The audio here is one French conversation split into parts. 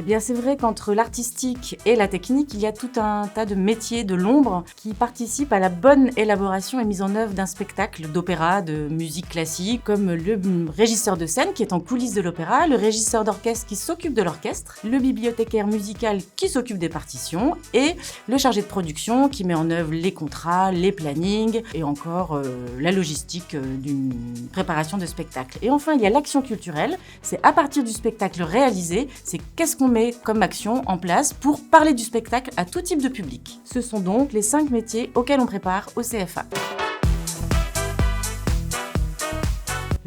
bien, c'est vrai qu'entre l'artistique et la technique, il y a tout un tas de métiers de l'ombre qui participent à la bonne élaboration et mise en œuvre d'un spectacle d'opéra, de musique classique, comme le régisseur de scène qui est en coulisses de l'opéra, le régisseur d'orchestre qui s'occupe de l'orchestre, le bibliothécaire musical qui s'occupe des partitions et le chargé de production qui met en œuvre les contrats, les plannings et encore la logistique d'une préparation de spectacle. Et enfin, il y a l'action culturelle. C'est à partir du spectacle réalisé, c'est qu'est-ce qu'on met comme action en place pour parler du spectacle à tout type de public. Ce sont donc les 5 métiers auxquels on prépare au CFA.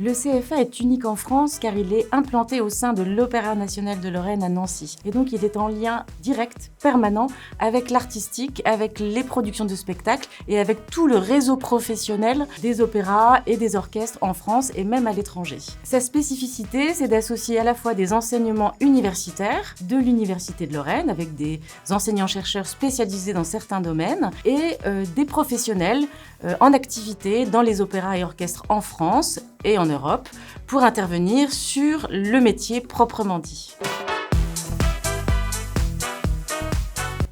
Le CFA est unique en France car il est implanté au sein de l'Opéra national de Lorraine à Nancy. Et donc il est en lien direct, permanent, avec l'artistique, avec les productions de spectacles et avec tout le réseau professionnel des opéras et des orchestres en France et même à l'étranger. Sa spécificité, c'est d'associer à la fois des enseignements universitaires de l'Université de Lorraine avec des enseignants-chercheurs spécialisés dans certains domaines et des professionnels en activité dans les opéras et orchestres en France et en Europe pour intervenir sur le métier proprement dit.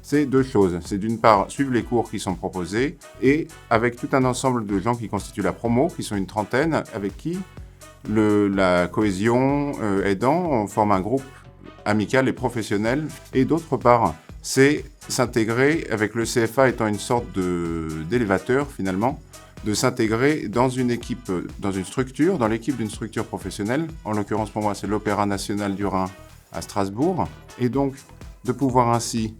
C'est 2 choses. C'est d'une part suivre les cours qui sont proposés et avec tout un ensemble de gens qui constituent la promo, qui sont une trentaine, avec qui la cohésion aidant, on forme un groupe amical et professionnel. Et d'autre part, c'est s'intégrer, avec le CFA étant une sorte d'élévateur finalement, de s'intégrer dans une équipe, dans une structure, dans l'équipe d'une structure professionnelle. En l'occurrence pour moi, c'est l'Opéra national du Rhin à Strasbourg. Et donc, de pouvoir ainsi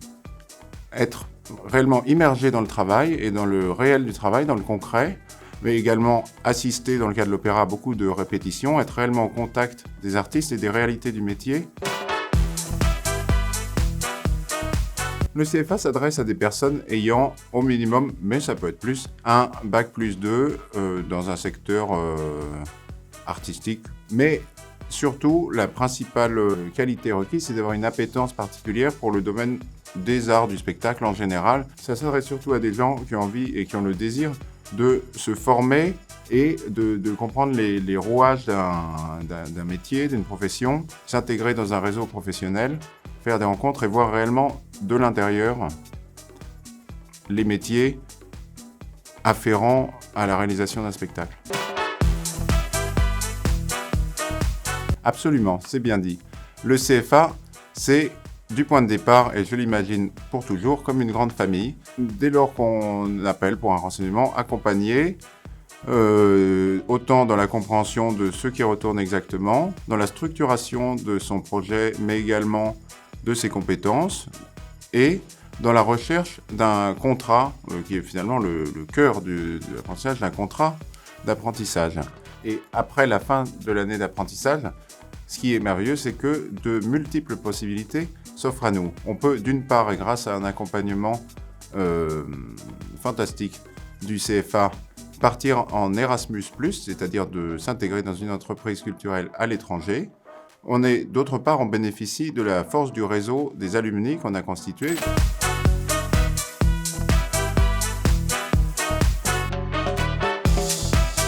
être réellement immergé dans le travail et dans le réel du travail, dans le concret, mais également assister dans le cas de l'opéra à beaucoup de répétitions, être réellement au contact des artistes et des réalités du métier. Le CFA s'adresse à des personnes ayant au minimum, mais ça peut être plus, un bac plus 2 dans un secteur artistique. Mais surtout, la principale qualité requise, c'est d'avoir une appétence particulière pour le domaine des arts du spectacle en général. Ça s'adresse surtout à des gens qui ont envie et qui ont le désir de se former et de comprendre les rouages d'un métier, d'une profession, s'intégrer dans un réseau professionnel, faire des rencontres et voir réellement de l'intérieur les métiers afférents à la réalisation d'un spectacle. Absolument, c'est bien dit. Le CFA, c'est du point de départ, et je l'imagine pour toujours, comme une grande famille. Dès lors qu'on appelle pour un renseignement, accompagné, autant dans la compréhension de ce qui retourne exactement, dans la structuration de son projet, mais également de ses compétences, et dans la recherche d'un contrat, qui est finalement le cœur de l'apprentissage, d'un contrat d'apprentissage. Et après la fin de l'année d'apprentissage, ce qui est merveilleux, c'est que de multiples possibilités s'offrent à nous. On peut, d'une part, et grâce à un accompagnement fantastique du CFA, partir en Erasmus+, c'est-à-dire de s'intégrer dans une entreprise culturelle à l'étranger. D'autre part, on bénéficie de la force du réseau des alumni qu'on a constitué.